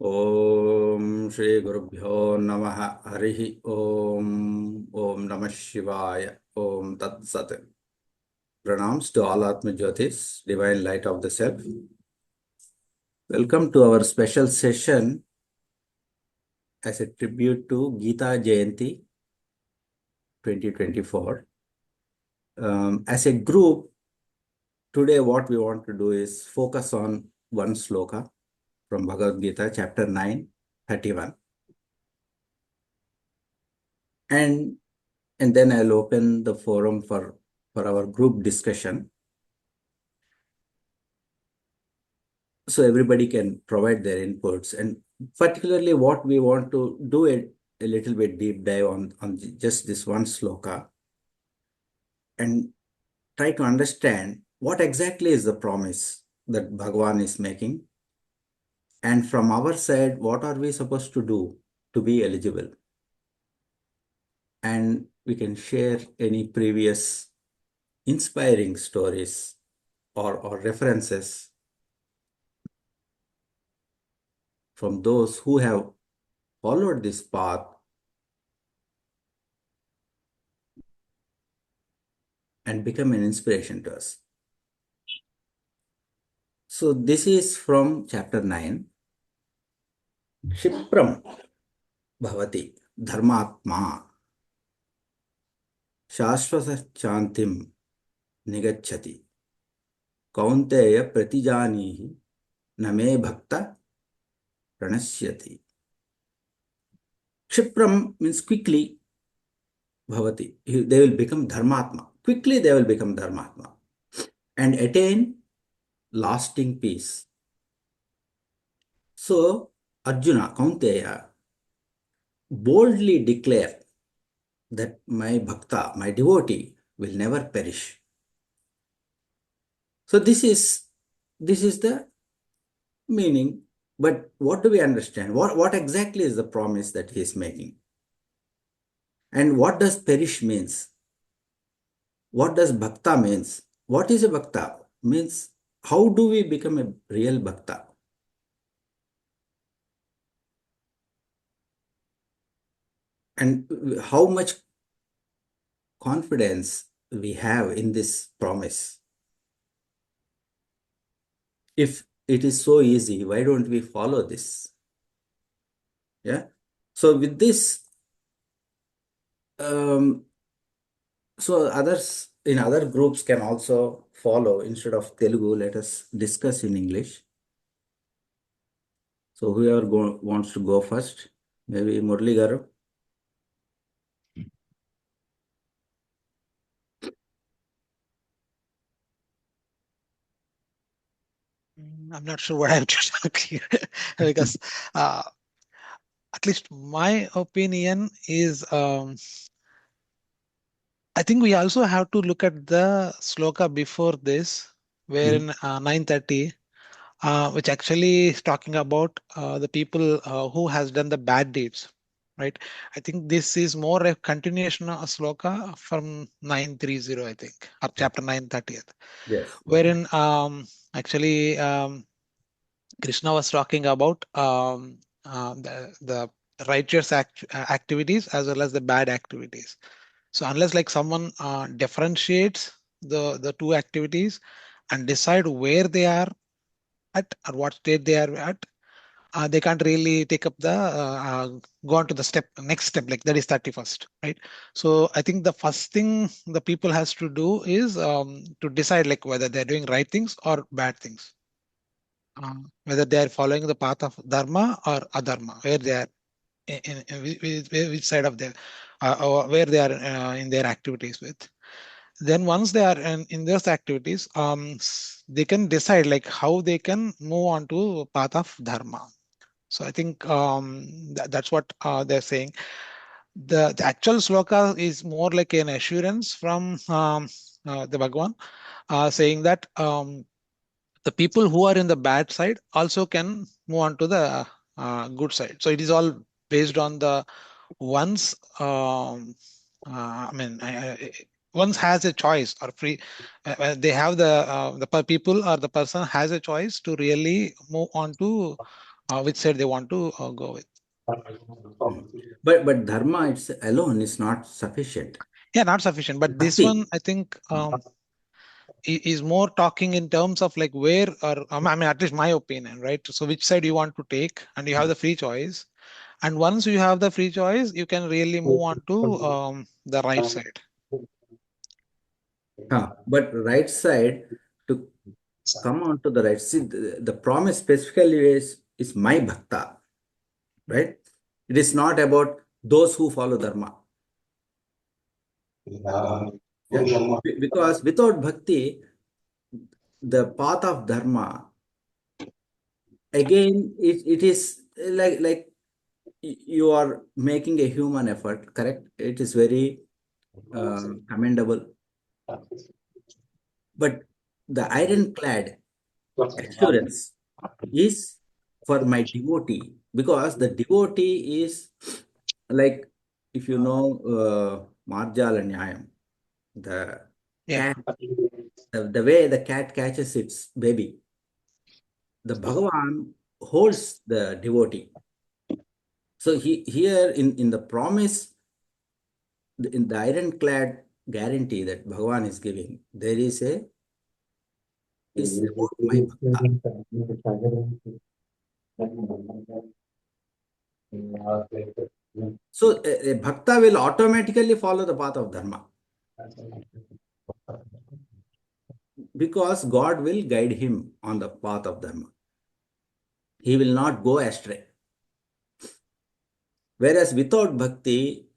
Om Shri Gurubhyo Namaha Harihi Om Namah Shivaya Om Tat Sat. Pranams to all Atma Jyotis, Divine Light of the Self. Welcome to our special session as a tribute to Gita Jayanthi 2024. As a group, today what we want to do is focus on one sloka from Bhagavad Gita, chapter 9, 31. And then I'll open the forum for our group discussion. So everybody can provide their inputs, and particularly what we want to do a little bit deep dive on just this one sloka and try to understand what exactly is the promise that Bhagavan is making. And from our side, what are we supposed to do to be eligible? And we can share any previous inspiring stories or references from those who have followed this path and become an inspiration to us. So this is from chapter 9. Kshipram bhavati dharmatma shashvata chantim nigacchati kaunteya pratijanihi name bhakta pranasyati. Kshipram means quickly bhavati. They will become dharmatma. Quickly they will become dharmatma and attain lasting peace. So Arjuna, Kaunteya, boldly declare that my bhakta, my devotee, will never perish. So this is the meaning. But what do we understand? What exactly is the promise that he is making? And what does perish means? What does bhakta means? What is a bhakta? Means how do we become a real bhakta? And how much confidence we have in this promise? If it is so easy, why don't we follow this? Yeah. So with this, so others in other groups can also follow. Instead of Telugu, let us discuss in English. So whoever wants to go first, maybe Murli Garu. I'm not sure what I have to talk here because at least my opinion is I think we also have to look at the sloka before this, wherein 930, which actually is talking about the people who has done the bad deeds, right? I think this is more a continuation of a sloka from 930, I think, or chapter 930, Yes. wherein actually Krishna was talking about the righteous activities as well as the bad activities. So unless like someone differentiates the two activities and decide where they are at or what state they are at, they can't really take up the go on to the next step, like that is 31st, right? So I think the first thing the people has to do is to decide like whether they're doing right things or bad things, whether they are following the path of dharma or adharma, where they are in which side of their or where they are in their activities with. Then once they are in those activities, they can decide like how they can move on to path of dharma. So I think that's what they're saying. The actual sloka is more like an assurance from the Bhagavan, saying that the people who are in the bad side also can move on to the good side. So it is all based on the one's I mean once has a choice or free they have the people or the person has a choice to really move on to which side they want to go with. But dharma it's alone is not sufficient. Yeah, not sufficient. But this Bhakti. one, I think, is more talking in terms of like where, or I mean, at least my opinion, right? So which side you want to take, and you have the free choice. And once you have the free choice, you can really move on to the right side. But right side, to come on to the right, see the promise specifically is my bhakta, right? It is not about those who follow dharma. Yeah. Because without bhakti, the path of dharma, again, it is like you are making a human effort, correct? It is very commendable. But the ironclad assurance is for my devotee, because the devotee is like, if you know Marjala Nyayam, the Yeah. cat, the way the cat catches its baby, the Bhagavan holds the devotee. So here in the promise, in the ironclad guarantee that Bhagavan is giving, there is about my bhakta. So a bhakta will automatically follow the path of dharma, because God will guide him on the path of dharma. He will not go astray. Whereas without bhakti,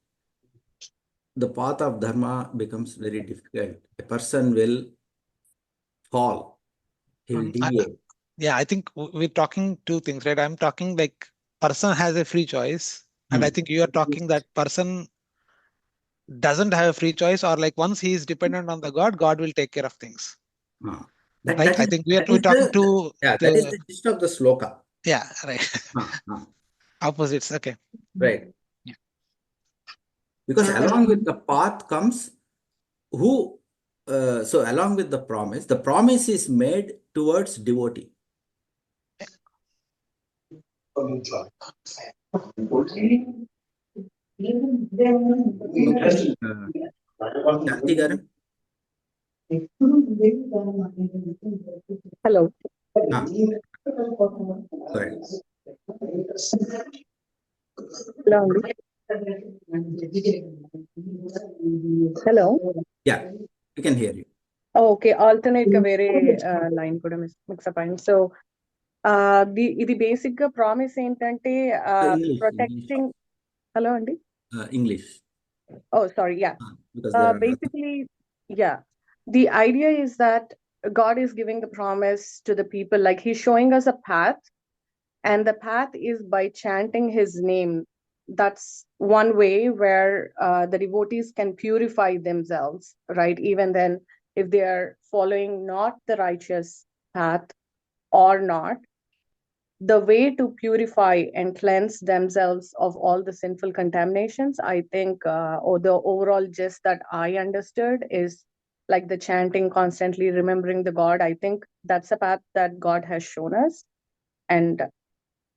the path of dharma becomes very difficult. A person will fall. He will deviate. Yeah, I think we're talking two things, right? I'm talking like person has a free choice, and I think you are talking that person doesn't have a free choice, or like once he is dependent on the God, God will take care of things. Right? I think we're talking to that is the gist of the sloka. Yeah, right. Opposites. Okay. Right. Yeah. Because along with the path comes who, so along with the promise is made towards devotee. Okay. Shanti garu? Hello. Correct. Hello. Yeah, we can hear you. Oh, okay. Alternate ka vere line kuda mix up ayindi. So, the basic promise ఏంటంటే English. protecting. Hello, Andy. English. Oh, sorry. Yeah. Because there are basically, yeah. The idea is that God is giving the promise to the people, like He's showing us a path, and the path is by chanting His name. That's one way where the devotees can purify themselves, right? Even then, if they are following not the righteous path or not, the way to purify and cleanse themselves of all the sinful contaminations, I think, or the overall gist that I understood is like the chanting, constantly remembering the God. I think that's a path that God has shown us. And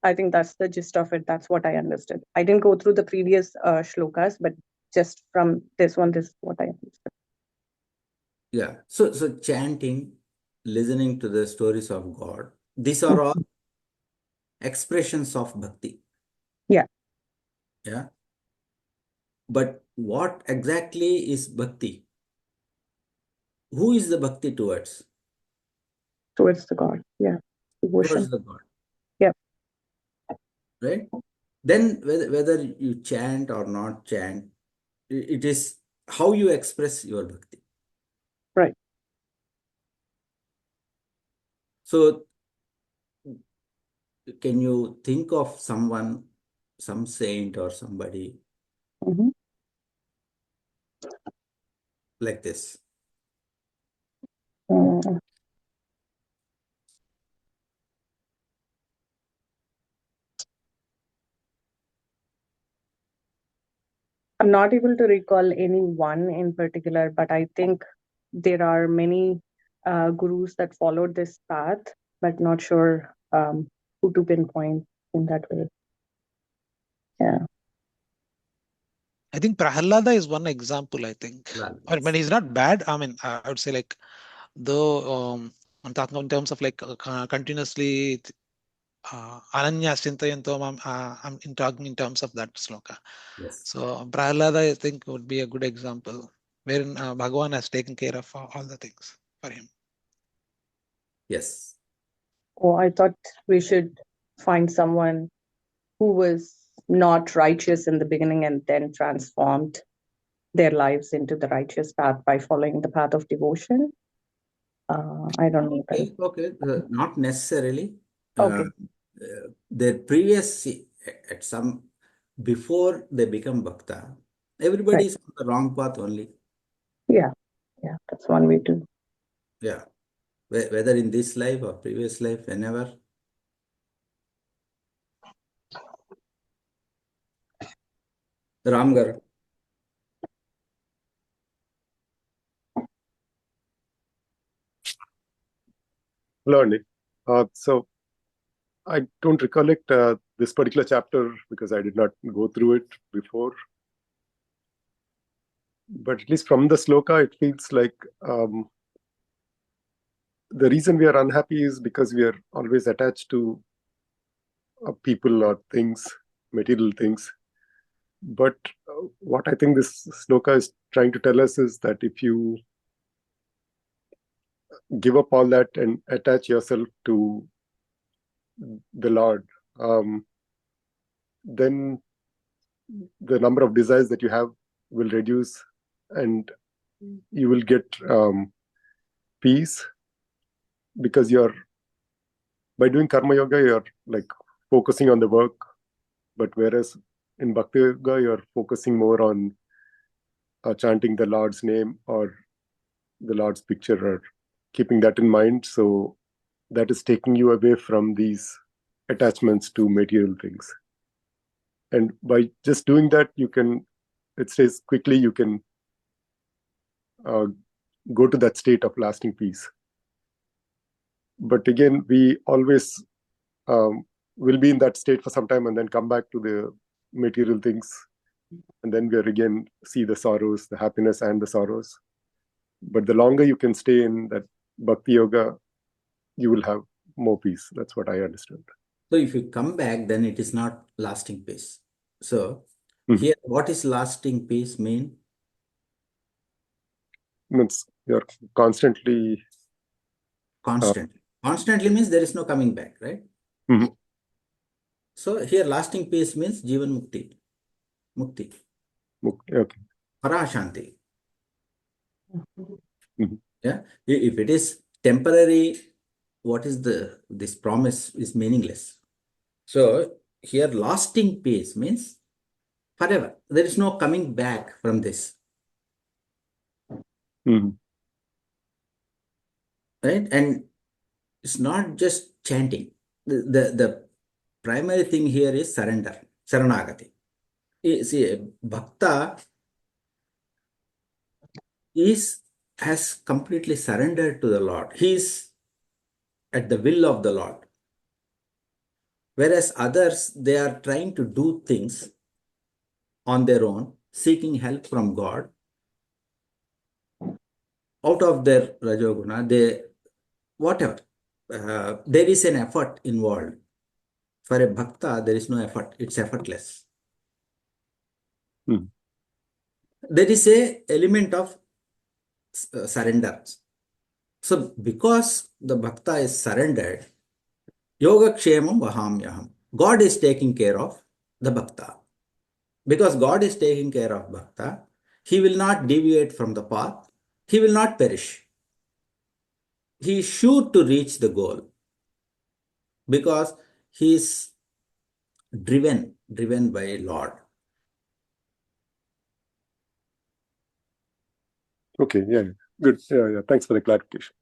I think that's the gist of it. That's what I understood. I didn't go through the previous shlokas, but just from this one, this is what I understood. Yeah. So chanting, listening to the stories of God, these are all expressions of bhakti. Yeah. Yeah. But what exactly is bhakti? Who is the bhakti towards? Towards the God. Yeah. Devotion. Towards the God. Yeah. Right? Then whether you chant or not chant, it is how you express your bhakti. Right. So can you think of someone, some saint or somebody like this? I'm not able to recall any one in particular, but I think there are many gurus that followed this path, but not sure who to pinpoint. in that way. Yeah. I think Prahalada is one example, I think. Well, But he's not bad. I mean, I would say like, though I'm talking in terms of like continuously Ananya Chintayanto, I'm talking in terms of that sloka. yes. So Prahalada, I think, would be a good example wherein Bhagavan has taken care of all the things for him. Yes. Oh, I thought we should find someone who was not righteous in the beginning and then transformed their lives into the righteous path by following the path of devotion. I don't know. Okay. Not necessarily. Okay. Their previous, at some, before they become bhakta, everybody Right. is on the wrong path only. Yeah. Yeah. That's one way to. Yeah. Whether in this life or previous life, whenever. Ramgar. Hello, Andy. So I don't recollect this particular chapter because I did not go through it before. But at least from the sloka, it feels like the reason we are unhappy is because we are always attached to people or things, material things. But what I think this sloka is trying to tell us is that if you give up all that and attach yourself to the Lord, then the number of desires that you have will reduce and you will get peace, because you're, by doing karma yoga, you're like focusing on the work, but whereas in bhakti yoga you're focusing more on chanting the Lord's name or the Lord's picture, or keeping that in mind. So that is taking you away from these attachments to material things, and by just doing that, you can, it says quickly, you can go to that state of lasting peace. But again, we always will be in that state for some time and then come back to the material things, and then we're again see the sorrows, the happiness and the sorrows. But the longer you can stay in that bhakti yoga, you will have more peace. That's what I understood. So if you come back, then it is not lasting peace. So here, what is lasting peace mean? Means you're constantly Constantly. Constantly means there is no coming back, right? Mhm. So here lasting peace means Jivan Mukti. Mukti. Okay. Parashanti. Mhm. Yeah. If it is temporary, what is this promise is meaningless. So here lasting peace means forever. There is no coming back from this. Mhm. Right? And it's not just chanting. The primary thing here is surrender, Saranagati. See, Bhakta has completely surrendered to the Lord. He is at the will of the Lord. Whereas others, they are trying to do things on their own, seeking help from God. Out of their Rajoguna, whatever. There is an effort involved. For a Bhakta, there is no effort. It's effortless. Mhm. There is a element of surrender. So because the Bhakta is surrendered, Yoga Kshemam Vahamyaham. God is taking care of the Bhakta. Because God is taking care of Bhakta, he will not deviate from the path. He will not perish. He is sure to reach the goal because he is driven by Lord. Okay. Yeah. Good. Yeah. Thanks for the clarification.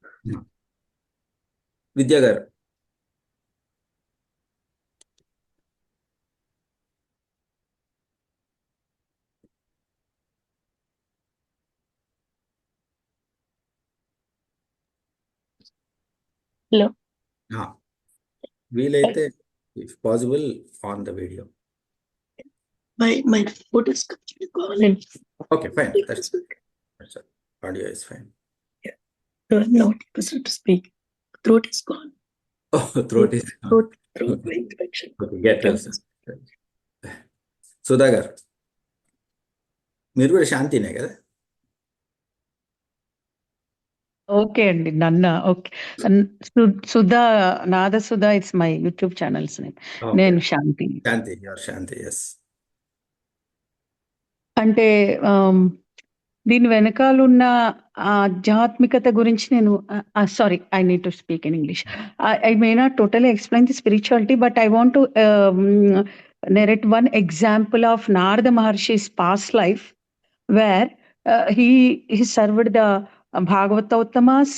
Vidyagar. Hello. వీలైతే if possible, on the video. My foot is completely gone. Okay, fine. That's all. Audio is fine. I'm not able to speak. Throat is gone. Oh, throat is gone. Throat infection. Okay, get well, sir. Sudha గారు, మీరు కూడా శాంతినే కదా? Okay అండి, నన్న okay. Sudha, Nada Sudha, it's my YouTube channels name. Okay. నేను శాంతి. శాంతి, your Shanti, yes. అంటే దీని వెనకాలన్న ఆధ్యాత్మికత గురించి నేను sorry, I need to speak in English. I may not totally explain the spirituality, but I want to narrate one example of Narada Maharshi's past life, where he served the Bhagavatottamas,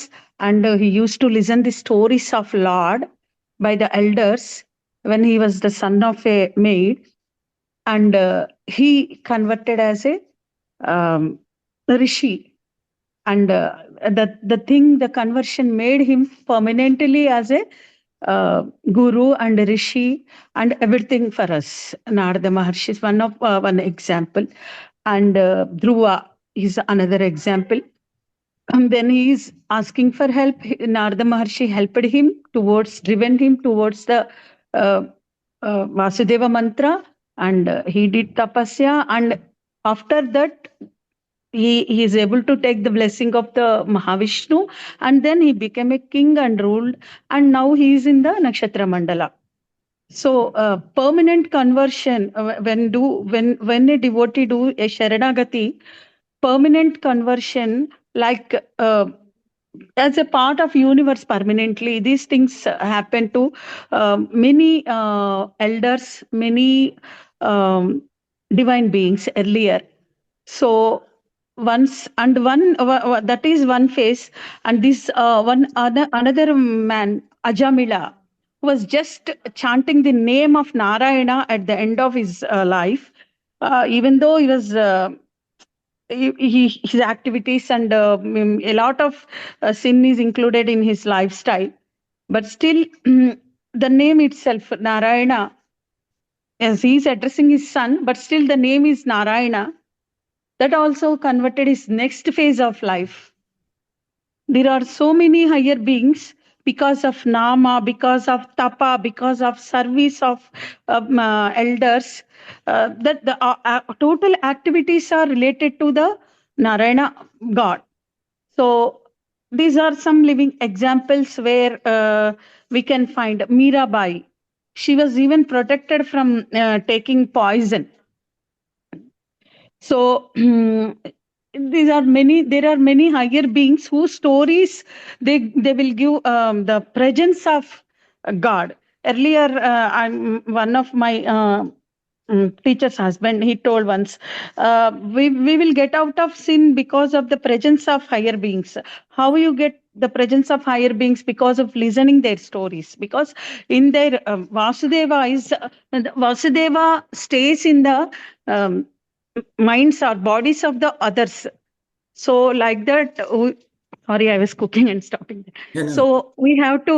and he used to listen the stories of Lord by the elders when he was the son of a maid, and he converted as a rishi, and the conversion made him permanently as a guru and rishi and everything for us. Narada Maharshi is one example, and Dhruva is another example. And when he is asking for help, Narada Maharshi helped him driven him towards the Vasudeva mantra, and he did tapasya, and after that he is able to take the blessing of the Mahavishnu, and then he became a king and ruled, and now he is in the Nakshatra Mandala. So permanent conversion, when a devotee do a Sharanagati, permanent conversion, like as a part of universe permanently, these things happen to many elders, many divine beings earlier. So once, and one that is one phase, and this another man, Ajamila, was just chanting the name of Narayana at the end of his life, even though he was his activities and a lot of sin is included in his lifestyle, but still the name itself, Narayana, as he is addressing his son, but still the name is Narayana. That also converted his next phase of life. There are so many higher beings because of Nama, because of Tapa, because of service of elders, that the total activities are related to the Narayana God. So these are some living examples where we can find Mirabai. She was even protected from taking poison. So there are many higher beings whose stories they will give the presence of God. Earlier, one of my teacher's husband, he told once, we will get out of sin because of the presence of higher beings. How you get the presence of higher beings? Because of listening their stories, because in their Vasudeva stays in the minds or bodies of the others. So like that, sorry, I was cooking and stopping there. Yeah, no. So we have to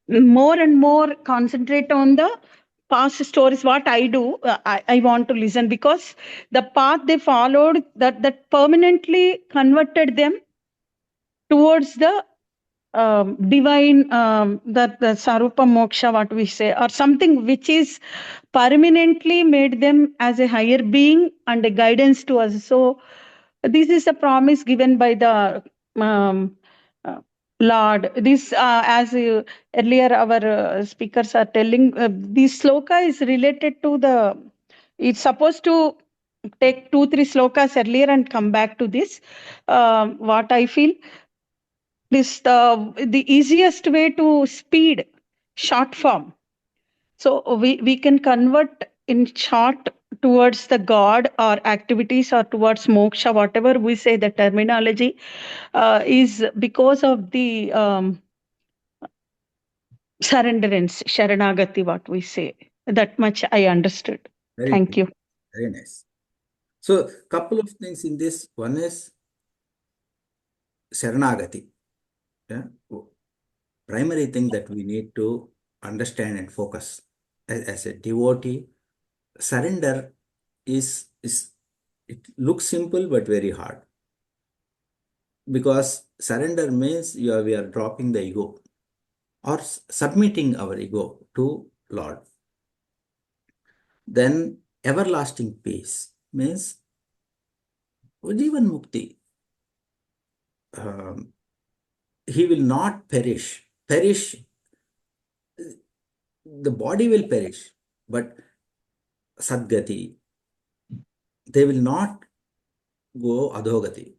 more and more concentrate on the past stories. What I do, I want to listen, because the path they followed, that permanently converted them towards the divine, the Sarupa Moksha, what we say, or something which is permanently made them as a higher being and a guidance to us. So this is a promise given by the Lord. This, as earlier our speakers are telling, this sloka is related to the, it's supposed to take 2-3 slokas earlier and come back to this. What I feel, this the easiest way to speed short form. So we can convert in short towards the God or activities or towards moksha, whatever we say the terminology, is because of the surrenderance, sharanagati, what we say. That much I understood. Very Thank good. you. Very nice. So couple of things in this. One is Sharanagati. Yeah. primary thing that we need to understand and focus. As a devotee, surrender is it looks simple but very hard, because surrender means we are dropping the ego or submitting our ego to Lord. Then everlasting peace means Jivan Mukti. He will not perish. Perish, the body will perish, but Sadgati, they will not go Adhogati.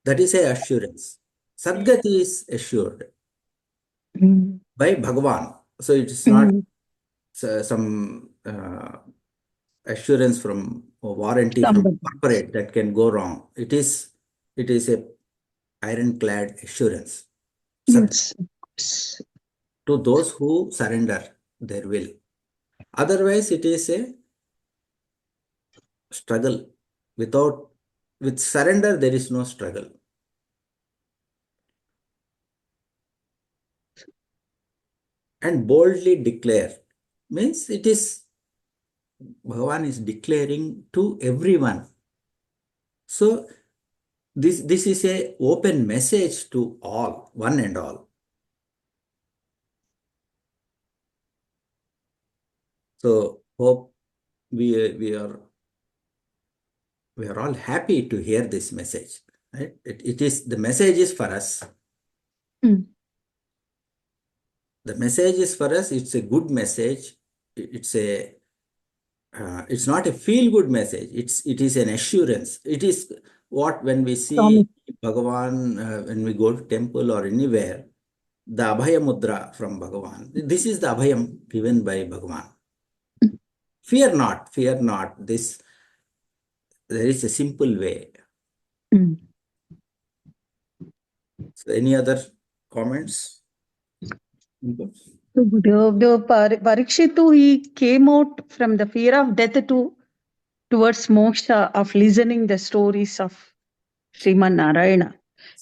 That is a assurance. Sadgati is assured Mm. by Bhagavan. So it is not Mm. some assurance from or warranty from Somebody. corporate that can go wrong. It is a ironclad assurance. Yes. To those who surrender their will. Otherwise, it is a struggle. With surrender, there is no struggle. And boldly declare means it is Bhagavan is declaring to everyone. So this is a open message to all, one and all. So hope we are all happy to hear this message. Right? It is the message is for us. Mm. The message is for us. It's a good message. It's not a feel-good message. It is an assurance. It is what when we see Bhagavan, when we go to temple or anywhere, the Abhaya Mudra from Bhagavan. This is the Abhayam given by Bhagavan. Fear not, fear not. There is a simple way. Mm. So any other comments? So Parikshitu, he came out from the fear of death towards moksha of listening the stories of Sriman Narayana.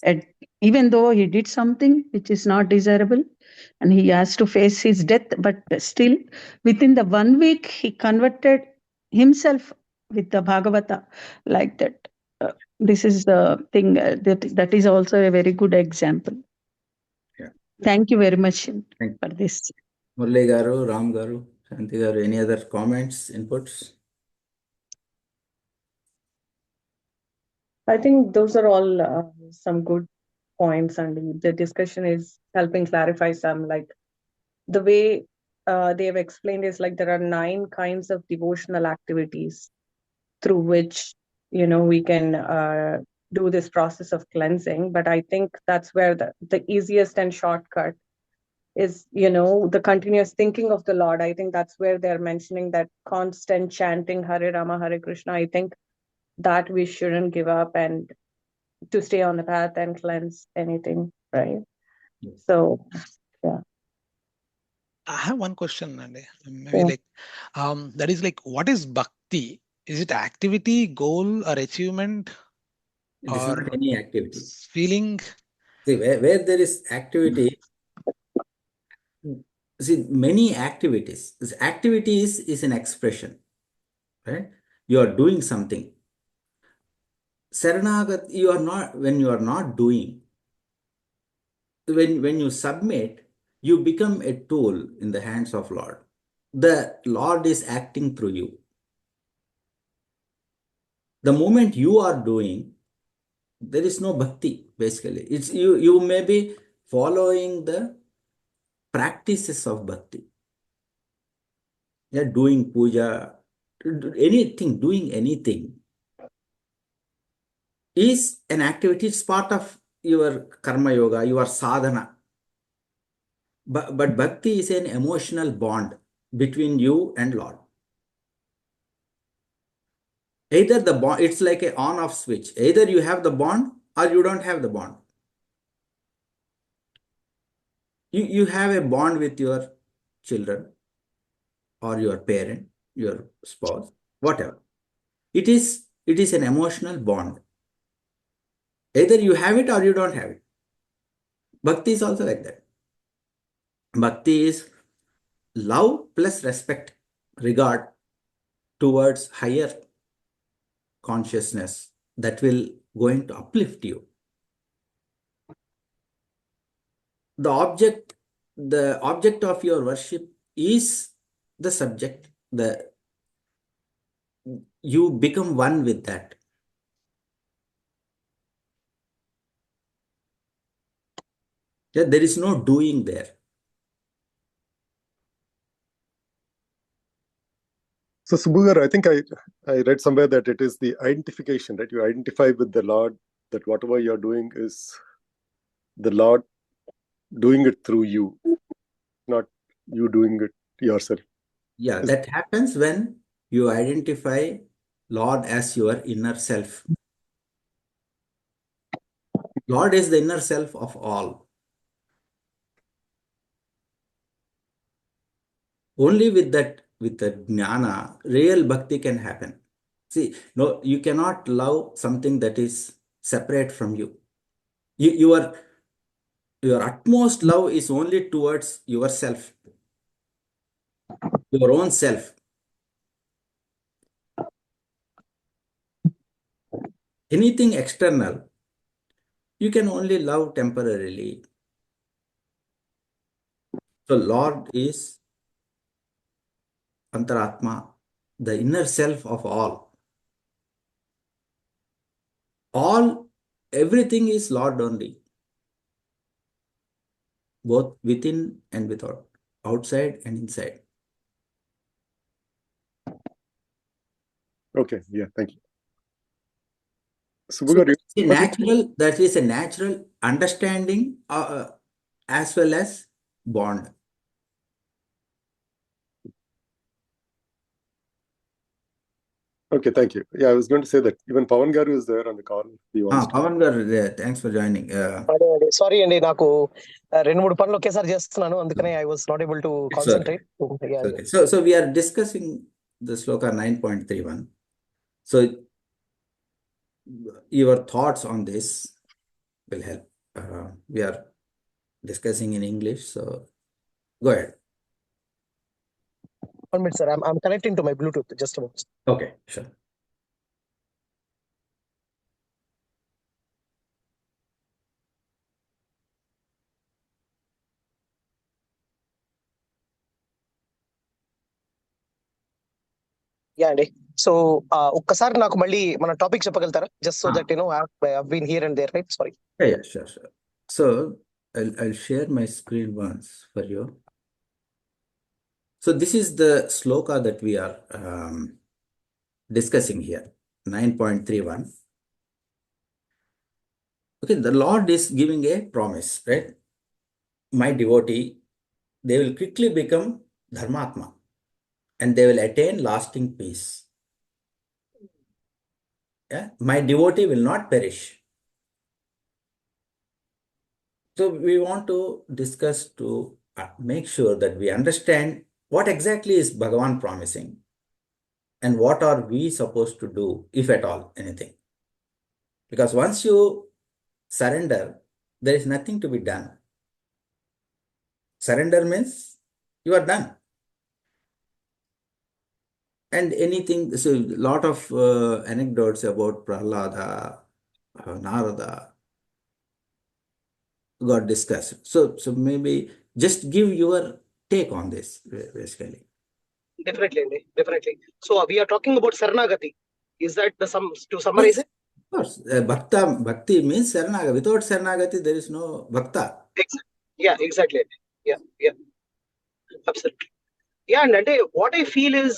And even though he did something which is not desirable and he has to face his death, but still within the 1 week he converted himself with the Bhagavata like that. This is the thing that is also a very good example. Yeah. Thank you very much Thank you. for this. Murli Garu, Ram Garu, Shanti Garu, any other comments, inputs? I think those are all some good points, and the discussion is helping clarify some. Like the way they have explained is like there are 9 kinds of devotional activities through which we can do this process of cleansing. But I think that's where the easiest and shortcut is the continuous thinking of the Lord. I think that's where they're mentioning that constant chanting Hare Rama Hare Krishna. I think that we shouldn't give up and to stay on the path and cleanse anything, right? Yes. So yeah. I have one question, Andy. Maybe Yeah. like that is like, what is bhakti? Is it activity, goal, or achievement, It is or not any activity. feeling? See, where there is activity, see, many activities. This activity is an expression, right? You are doing something. Saranagat, you are not, when you are not doing, when you submit, you become a tool in the hands of Lord. The Lord is acting through you. The moment you are doing, there is no bhakti, basically. It's you may be following the practices of bhakti. Yeah, doing puja, doing anything is an activity. It's part of your karma yoga, your sadhana. But bhakti is an emotional bond between you and Lord. Either the bond, it's like an on-off switch. Either you have the bond or you don't have the bond. You have a bond with your children or your parent, your spouse, whatever. It is an emotional bond. Either you have it or you don't have it. Bhakti is also like that. Bhakti is love plus respect, regard towards higher consciousness that will going to uplift you. The object of your worship is the subject. You become one with that. Yeah, there is no doing there. So Subhugar, I think I read somewhere that it is the identification, right? You identify with the Lord, that whatever you're doing is the Lord doing it through you, not you doing it yourself. Yeah, that happens when you identify Lord as your inner self. Lord is the inner self of all. Only with the jnana, real bhakti can happen. See, no, you cannot love something that is separate from you. Your utmost love is only towards yourself, your own self. Anything external, you can only love temporarily. So Lord is Antaratma, the inner self of all. Everything is Lord only, both within and without, outside and inside. Okay, yeah, thank you. So Subhugar, that is a natural understanding as well as bond. okay, thank you. Yeah, I was going to say that even Pawan Garu is there on the call. He wants to. Pawan Garu, thanks for joining. Sorry అండి, నాకు 2-3 పనులు ఒకేసారి చేస్తున్నాను, అందుకనే I was not able to concentrate. Okay. So we are discussing the sloka 9.31. So your thoughts on this will help. We are discussing in English, so go ahead. 1 minute, sir. I'm connecting to my Bluetooth. Just a moment. Okay, sure. Yeah అండి. So ఒక్కసారి నాకు మళ్ళీ మన topic చెప్పగలుగుతారా? Just so that I've been here and there, right? Sorry. Yeah, sure. So I'll share my screen once for you. So this is the sloka that we are discussing here, 9.31. Okay, the Lord is giving a promise, right? My devotee, they will quickly become Dharmatma and they will attain lasting peace. Yeah? My devotee will not perish. So we want to discuss to make sure that we understand what exactly is Bhagavan promising and what are we supposed to do, if at all, anything. Because once you surrender, there is nothing to be done. Surrender means you are done. And anything, so a lot of anecdotes about Prahlada, Narada got discussed. So maybe just give your take on this, basically. Definitely. So we are talking about Saranagati. Is that to summarize it? Of course, bhakti means Saranagati. Without Saranagati, there is no bhakta. Yeah, exactly. Yeah. Absolutely. Yeah, and what I feel is,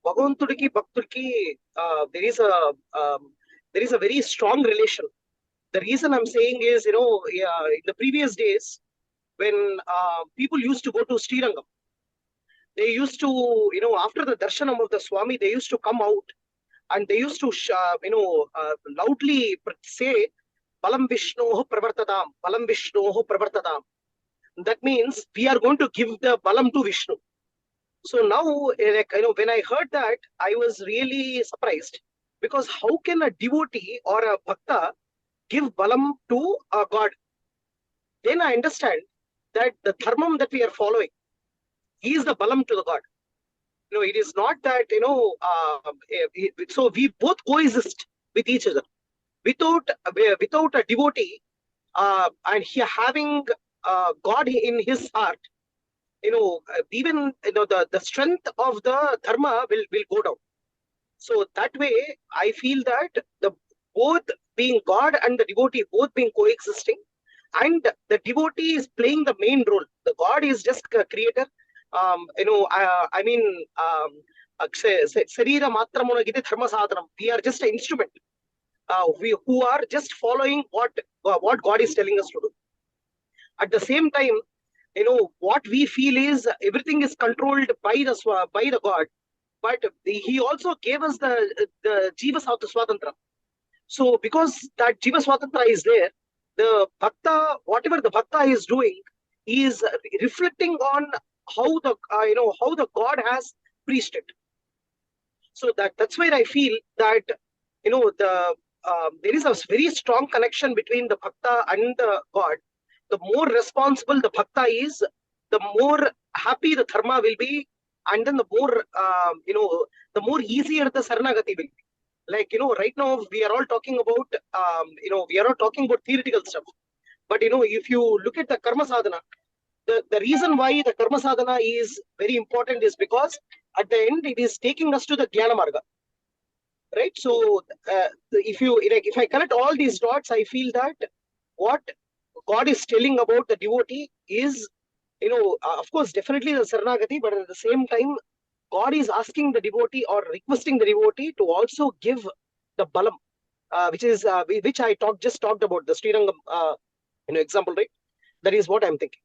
Bhagavantudiki, Bhaktudiki, there is a very strong relation. The reason I'm saying is, in the previous days, when people used to go to Srirangam, they used to, after the darshanam of the Swami, they used to come out and they used to, loudly say, Balam Vishnoho Pravartadam, Balam Vishnoho Pravartadam. That means we are going to give the Balam to Vishnu. So now, when I heard that, I was really surprised, because how can a devotee or a bhakta give Balam to a God? then I understand that the dharmam that we are following is the balam to the God. It is not that, so we both coexist with each other. Without a devotee and he having God in his heart, even the strength of the dharma will go down. So that way, I feel that the both being God and the devotee both being coexisting, and the devotee is playing the main role. The God is just a creator. Sarira matramuna dharma sadhanam. We are just an instrument. We who are just following what God is telling us to do. At the same time, what we feel is everything is controlled by the God, but he also gave us the Jiva Swatantra. So because that Jiva Swatantra is there, the bhakta, whatever the bhakta is doing, is reflecting on how the God has preached it. So that's where I feel that there is a very strong connection between the bhakta and the God. The more responsible the bhakta is, the more happy the dharma will be, and then the more easier the saranagati will be. Like, right now we are all talking about theoretical stuff. But if you look at the karma sadhana, the reason why the karma sadhana is very important is because at the end it is taking us to the jnana marga. Right? So if I connect all these dots, I feel that what God is telling about the devotee is, of course, definitely the Saranagati, but at the same time, God is asking the devotee or requesting the devotee to also give the balam, which I just talked about, the Srirangam example, right? That is what I'm thinking.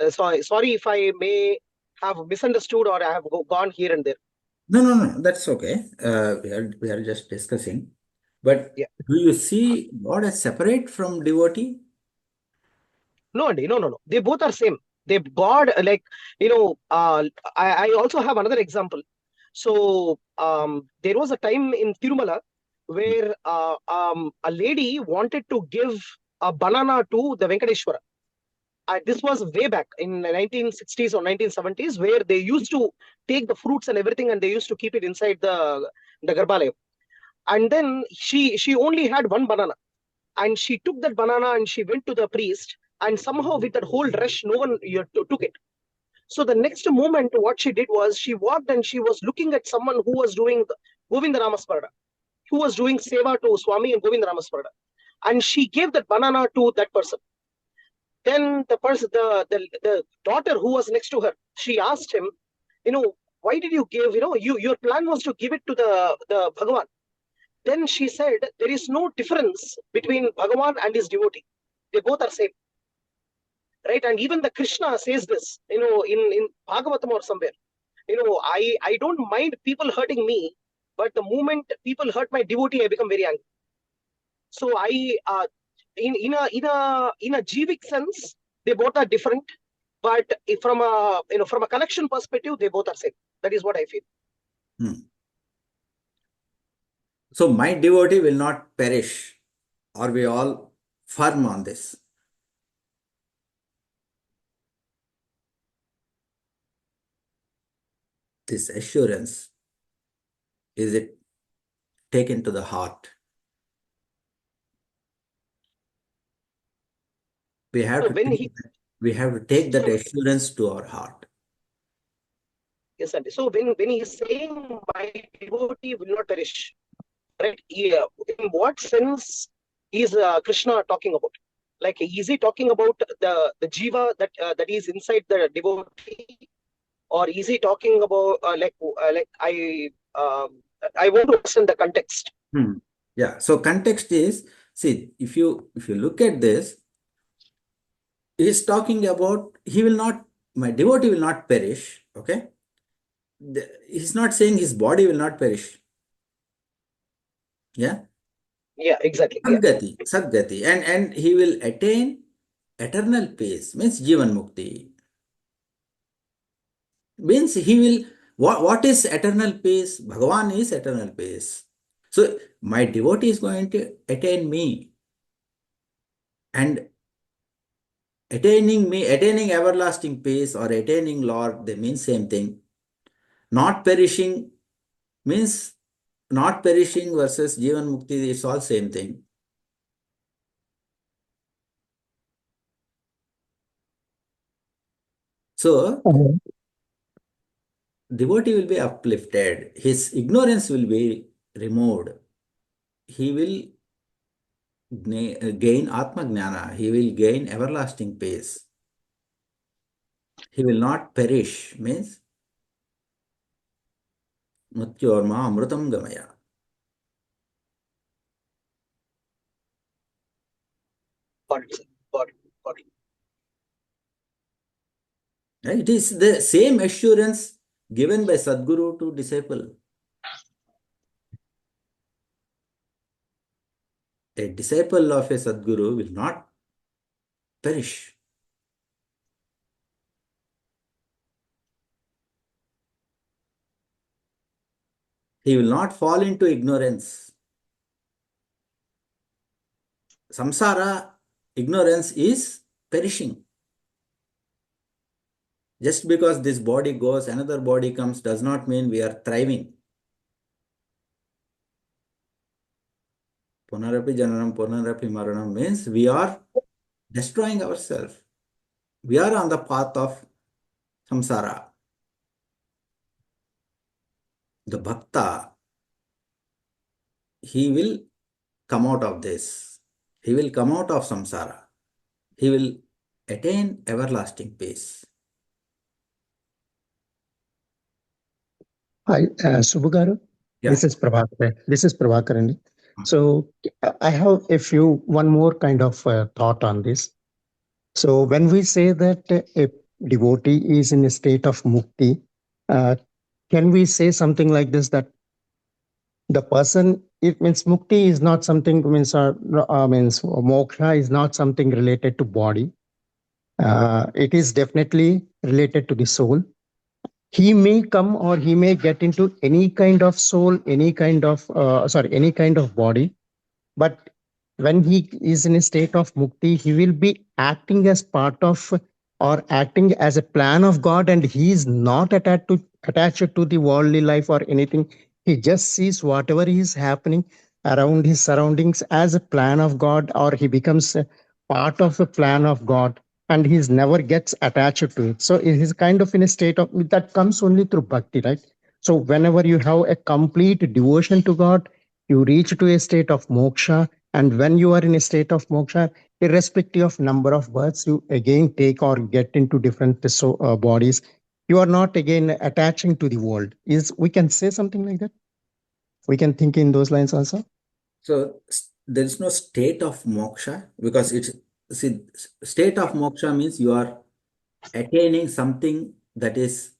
Sorry if I may have misunderstood or I have gone here and there. No, that's okay. We are just discussing. But Yeah. do you see God as separate from devotee? No. They both are same. They God, like, I also have another example. So there was a time in Tirumala where a lady wanted to give a banana to the Venkateshwara. This was way back in the 1960s or 1970s, where they used to take the fruits and everything and they used to keep it inside the Garbhalayam. And then she only had one banana. And she took that banana and she went to the priest, and somehow with that whole rush, no one took it. So the next moment, what she did was she walked and she was looking at someone who was doing Govinda Ramasparada, who was doing seva to Swami and Govinda Ramasparada. And she gave that banana to that person. Then the daughter who was next to her, she asked him, why did you give, your plan was to give it to the Bhagavan. Then she said, there is no difference between Bhagavan and his devotee. They both are same. Right? And even the Krishna says this, in Bhagavatam or somewhere. I don't mind people hurting me, but the moment people hurt my devotee, I become very angry. So in a jivic sense, they both are different, but from a connection perspective, they both are same. That is what I feel. So my devotee will not perish. Are we all firm on this? This assurance, is it taken to the heart? We have to take that assurance to our heart. Yes, sir. So when he is saying my devotee will not perish, right? Yeah. In what sense is Krishna talking about? Like, is he talking about the jiva that is inside the devotee, or is he talking about I want to understand the context. Yeah. So context is, see, if you look at this, he's talking about my devotee will not perish. Okay. He's not saying his body will not perish. Yeah. Yeah, exactly. Sadgati. And he will attain eternal peace, means Jivan Mukti. Means he will, what is eternal peace? Bhagavan is eternal peace. So my devotee is going to attain me. And attaining everlasting peace or attaining Lord, they mean same thing. Not perishing means not perishing versus Jivan Mukti, it's all same thing. So, devotee will be uplifted. His ignorance will be removed. He will gain Atma Jnana. He will gain everlasting peace. He will not perish. Means, Mrityorma Amrutam Gamaya. Got it, sir. Got it. Got it. It is the same assurance given by Sadguru to disciple. A disciple of a Sadguru will not perish. He will not fall into ignorance. Samsara, ignorance is perishing. Just because this body goes, another body comes, does not mean we are thriving. Punarapi Jananam, Punarapi Maranam means we are destroying ourselves. We are on the path of samsara. The bhakta, he will come out of this. He will come out of samsara. He will attain everlasting peace. Hi, Subhugaru. Yeah. This is Prabhakar. This is Prabhakaran. So I have one more kind of thought on this. So when we say that a devotee is in a state of mukti, can we say something like this, that the person, it means mukti is not something, means moksha is not something related to body. It is definitely related to the soul. He may come or he may get into any kind of soul, any kind of body, but when he is in a state of mukti, he will be acting as part of or acting as a plan of God, and he is not attached to the worldly life or anything. He just sees whatever is happening around his surroundings as a plan of God, or he becomes a part of the plan of God, and he never gets attached to it. So he is kind of in a state of that comes only through bhakti, right? So whenever you have a complete devotion to God, you reach to a state of moksha, and when you are in a state of moksha, irrespective of number of births you again take or get into different bodies, you are not again attaching to the world. Is we can say something like that? We can think in those lines also. So there is no state of moksha because state of moksha means you are attaining something that is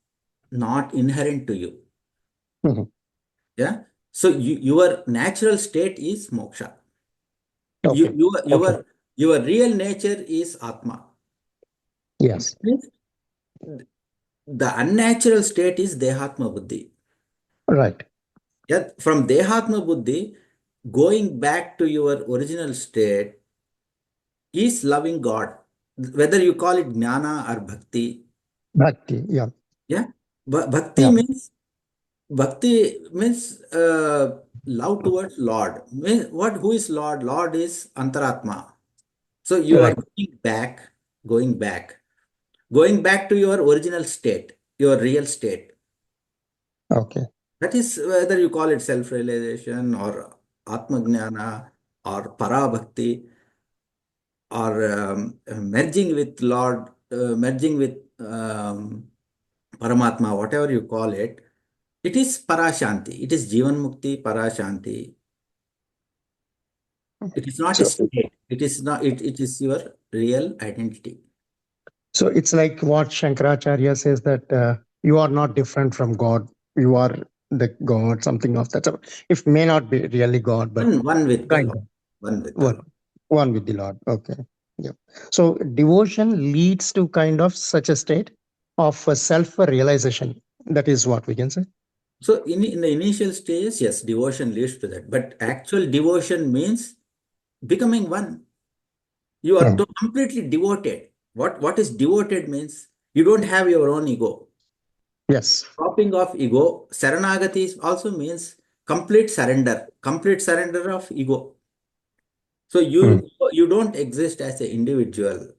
not inherent to you. Mhm. Yeah. So your natural state is moksha. Okay. Your real nature is Atma. Yes. The unnatural state is Dehatma Buddhi. Right. Yeah, from Dehatma Buddhi, going back to your original state is loving God. Whether you call it Jnana or Bhakti. Bhakti. Yeah. Yeah. Yeah. Bhakti means love towards Lord. Who is Lord? Lord is Antaratma. So you are Right. going back to your original state, your real state. Okay. That is whether you call it self-realization or Atma-jnana or Parabhakti or merging with Lord, merging with Paramatma, whatever you call it. It is Parashanti. It is Jivan Mukti, Parashanti. It is not a So state. It is not. It is your real identity. So it's like what Shankaracharya says, that you are not different from God. You are the God, something of that sort. It may not be really God, but One with the kind Lord. of One with the one, Lord. one with the Lord. Okay. Yeah. So devotion leads to kind of such a state of self-realization. That is what we can say. So in the initial stages, yes, devotion leads to that. But actual devotion means becoming one. You are Hmm. completely devoted. What is devoted means you don't have your own ego. Yes. Dropping of ego, Saranagati also means complete surrender of ego. So you don't exist as an individual.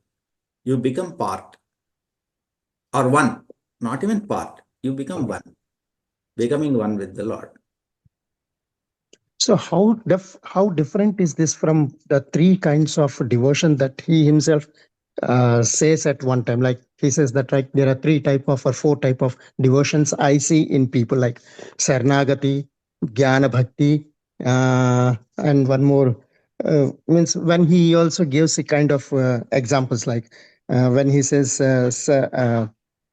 You become part or one, not even part. You become one, becoming one with the Lord. So how different is this from the three kinds of devotion that he himself says at one time? Like he says that like there are three type of or four type of devotions I see in people, like Saranagati, Jnana Bhakti, and one more. Means when he also gives a kind of examples, like when he says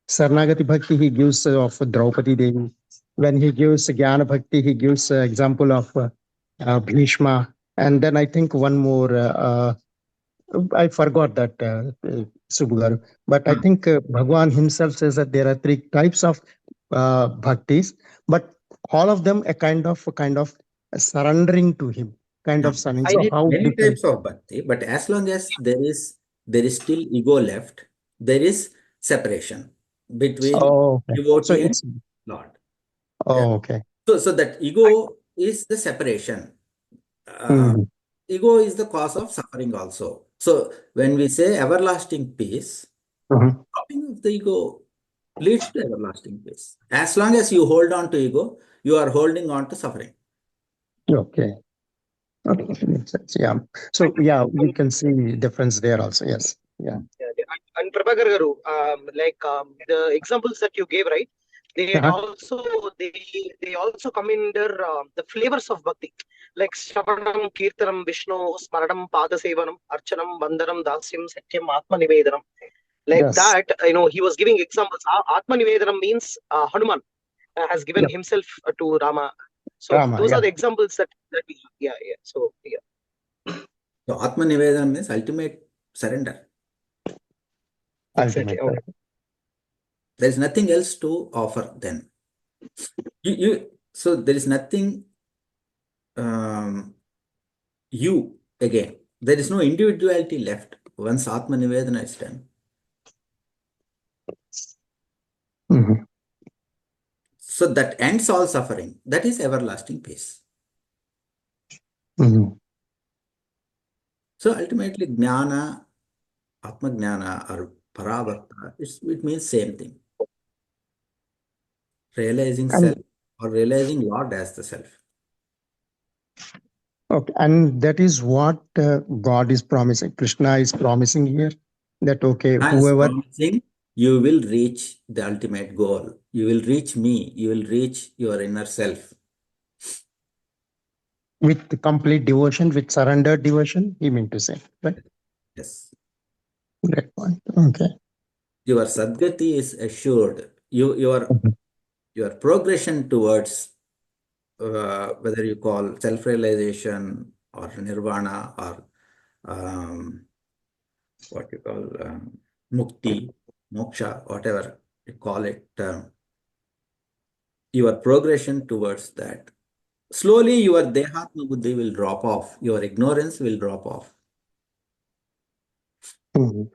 Saranagati Bhakti, he gives of Draupadi Devi. When he gives Jnana Bhakti, he gives example of Bhishma, and then I think one more. I forgot that, Subhagar. But I think Bhagwan himself says that there are three types of bhaktis, but all of them a kind of surrendering to him, kind of surrendering. So how Many different? types of bhakti, but as long as there is still ego left, there is separation between Oh, okay. So devotee and it's Lord. Yeah. okay. So that ego is the separation. Mhm. Ego is the cause of suffering also. So when we say everlasting peace, Mhm. dropping of the ego leads to everlasting peace. As long as you hold on to ego, you are holding on to suffering. Okay. Okay, makes sense. Yeah. So yeah, we can see difference there also. Yes. Yeah. And Prabhakar Garu, the examples that you gave, right? They Uh-huh. also they also come under the flavors of bhakti, like Shravanam, Kirtanam, Vishnu, Smaranam, Padasevanam, Archanam, Vandanam, Dasyam, Satyam, Atma Nivedanam. Like Yes. that, he was giving examples. Atma Nivedanam means Hanuman has given Yep. himself to Rama. So Rama. those Yeah. are the examples that we have. Yeah. So yeah. So Atma Nivedana means ultimate surrender. Exactly. Ultimate. Okay. There is nothing else to offer then. So there is nothing you again. There is no individuality left once Atma Nivedana is done. Mhm. So that ends all suffering. That is everlasting peace. Mhm. So ultimately, Jnana, Atma Jnana or Parabhakta, it means same thing. Realizing self And or realizing Lord as the self. okay, and that is what God is promising. Krishna is promising here that okay, Krishna is whoever promising you will reach the ultimate goal. You will reach me. You will reach your inner self. with complete devotion, with surrendered devotion, he meant to say, right? Yes. Great point. Okay. Your Sadgati is assured. Your progression towards whether you call self-realization or nirvana or what you call mukti, moksha, whatever you call it, your progression towards that. Slowly your dehatma buddhi will drop off, your ignorance will drop off. Mhm.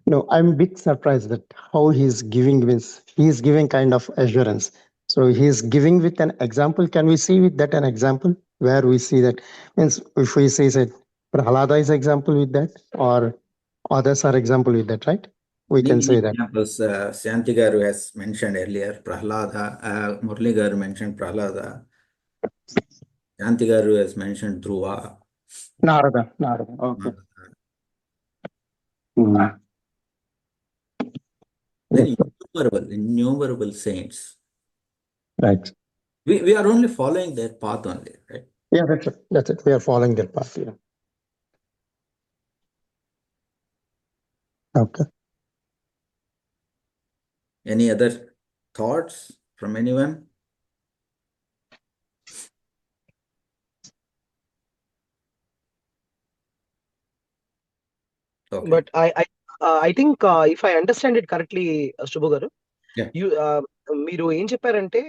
No, I'm a bit surprised that how he's giving this. He's giving kind of assurance. So he's giving with an example. Can we see with that an example where we see that means if we say that Prahalada is example with that or others are example with that, right? We can Many say that. examples, Shanti Garu has mentioned earlier, Prahlada, Murli Garu mentioned Prahlada, Shanti Garu has mentioned Dhruva. Narada. Okay. Mhm. Then Yes, innumerable saints. right. We are only following their path only, right? Yeah, that's it. That's it. We are following that path. Yeah. Okay. Any other thoughts from anyone? Okay. But I think if I understand it correctly, Shubhu garu, Yeah. మీరు ఏం చెప్పారంటే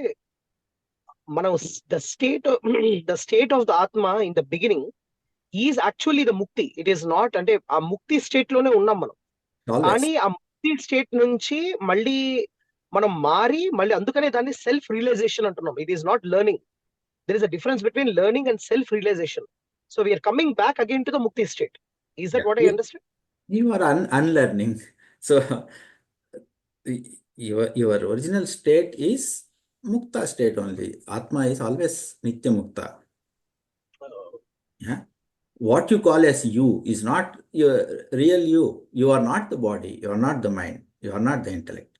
మనం the state of the atma in the beginning is actually the ముక్తి. It is not, అంటే ఆ ముక్తి state లోనే ఉన్నాం మనం. Always. కానీ ఆ ముక్తి స్టేట్ నుంచి మళ్ళీ మనం మారి మళ్ళీ, అందుకనే దాన్ని సెల్ఫ్ రియలైజేషన్ అంటున్నాం. It is not learning. There is a difference between learning and self realisation. So we are coming back again to the mukti state. Is that Yeah. what I understand? You are unlearning. So your original state is mukta state only. Atma is always nitya mukta. Yeah. What you call as you is not your real you. You are not the body. You are not the mind. You are not the intellect.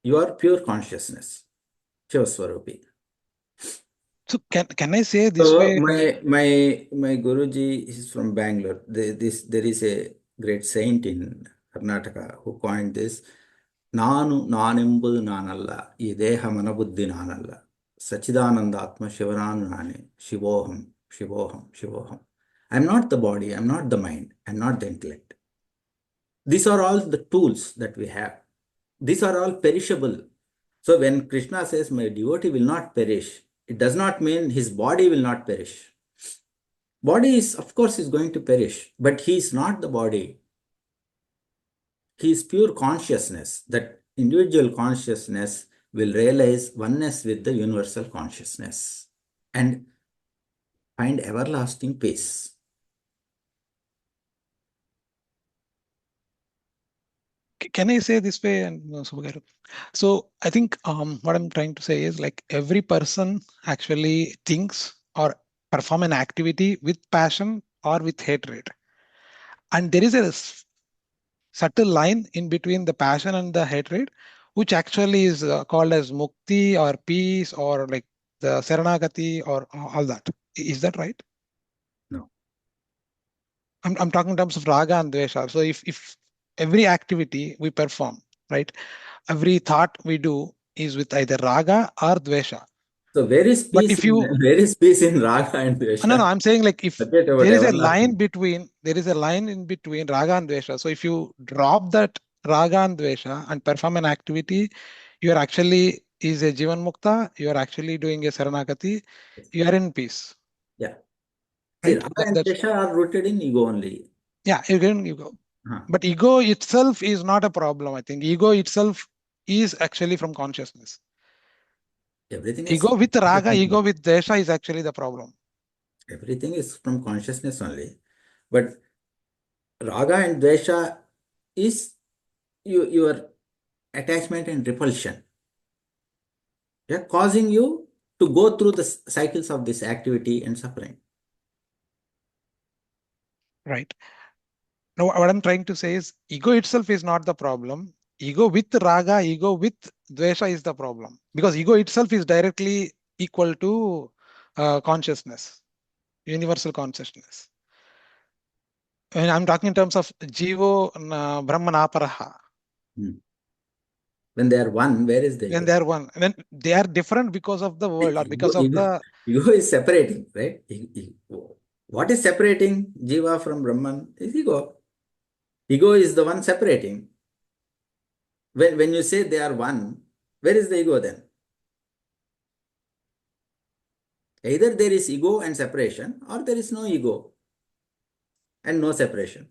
You are pure consciousness, pure Swarupi. So can I say this So way? my Guruji is from Bangalore. There is a great saint in Karnataka who coined this. Nanu nanembudu nanalla, ee deha manabuddhi nanalla, Sachidananda Atma Shivaranu nane, Shivoham, Shivoham, Shivoham. I'm not the body, I'm not the mind, I'm not the intellect. These are all the tools that we have. These are all perishable. So when Krishna says, my devotee will not perish, it does not mean his body will not perish. Body is, of course, is going to perish, but he is not the body. He is pure consciousness. That individual consciousness will realize oneness with the universal consciousness and find everlasting peace. Can I say this way? And Subhagaru? So I think what I'm trying to say is, like, every person actually thinks or perform an activity with passion or with hatred, and there is a subtle line in between the passion and the hatred, which actually is called as mukti or peace or like the saranagati or all that. Is that right? No. I'm talking in terms of raga and dvesha. So if every activity we perform, right, every thought we do is with either raga or dvesha. So where is But peace? if you Where is peace in raga and dvesha? no, I'm saying, like, if Forget about there is a everlasting. line in between raga and dvesha. So if you drop that raga and dvesha and perform an activity, you are actually is a jivan mukta. You are actually doing a saranagati. You are in peace. Yeah. See, Right? raga and dvesha are rooted in ego only. Yeah, again you go. Huh. But ego itself is not a problem. I think ego itself is actually from consciousness. Everything Ego is with raga, ego with desha is actually the problem. everything is from consciousness only. But raga and dvesha is your attachment and repulsion. Yeah, causing you to go through the cycles of this activity and suffering. Right. Now, what I'm trying to say is, ego itself is not the problem. Ego with raga, ego with dvesha is the problem. Because ego itself is directly equal to consciousness, universal consciousness. And I'm talking in terms of jivo brahman aparaha. When they are one, where is the ego? When they are one, when they are different because of the world or because of the ego is separating, right? What is separating jiva from Brahman is ego. Ego is the one separating. When you say they are one, where is the ego then? Either there is ego and separation, or there is no ego and no separation.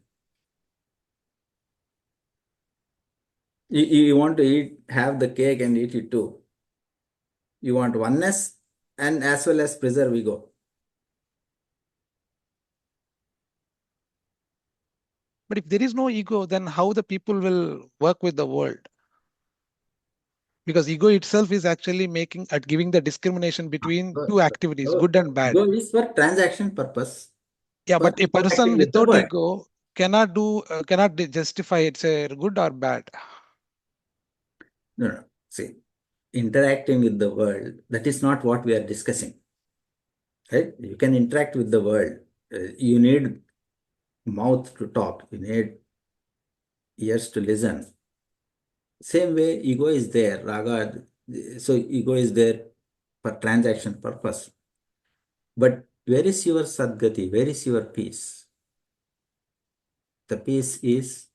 You want to have the cake and eat it too. You want oneness and as well as preserve ego. But if there is no ego, then how the people will work with the world? Because ego itself is actually giving the discrimination between two activities, good and bad. Ego is for transaction purpose. Yeah, but a person with the without world. ego cannot justify it's a good or bad. No. See, interacting with the world, that is not what we are discussing. Right? You can interact with the world. You need mouth to talk. You need ears to listen. Same way, ego is there, raga. So ego is there for transaction purpose. But where is your sadgati? Where is your peace? The peace is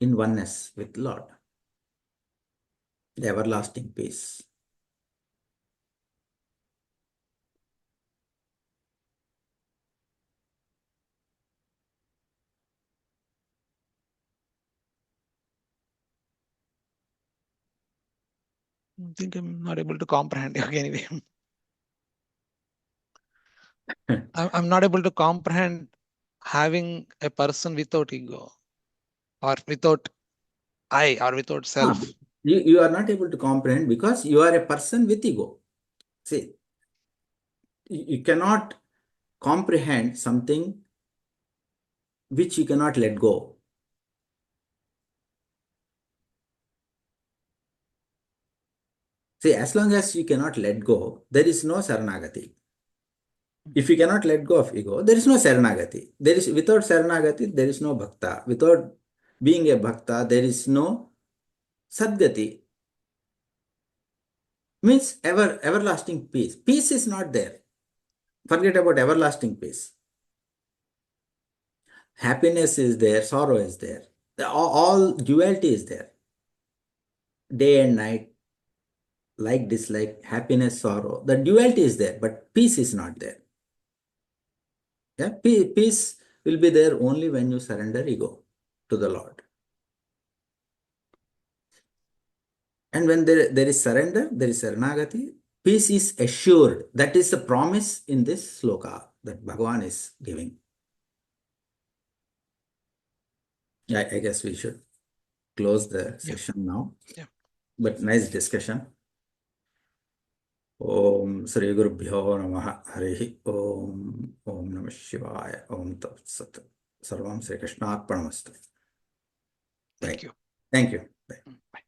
in oneness with Lord. The everlasting peace. I think I'm not able to comprehend. Okay, anyway. I'm not able to comprehend having a person without ego or without I or without self. You are not able to comprehend because you are a person with ego. See, you cannot comprehend something which you cannot let go. See, as long as you cannot let go, there is no Saranagati. If you cannot let go of ego, there is no Saranagati. Without Saranagati, there is no Bhakta. Without being a Bhakta, there is no Sadgati. Means everlasting peace. Peace is not there. Forget about everlasting peace. Happiness is there, sorrow is there. All duality is there. Day and night, like, dislike, happiness, sorrow. The duality is there, but peace is not there. Yeah, peace will be there only when you surrender ego to the Lord. And when there is surrender, there is Saranagati, peace is assured. That is the promise in this sloka that Bhagavan is giving. Yeah, I guess we should close the session now. Yeah. But nice discussion. Om Sri Gurubhyo Namaha Harihi Om Namah Shivaya Om Tat Sat Sarvam Sri Krishnarpanamastu. Thank you. Thank you. Bye. Bye.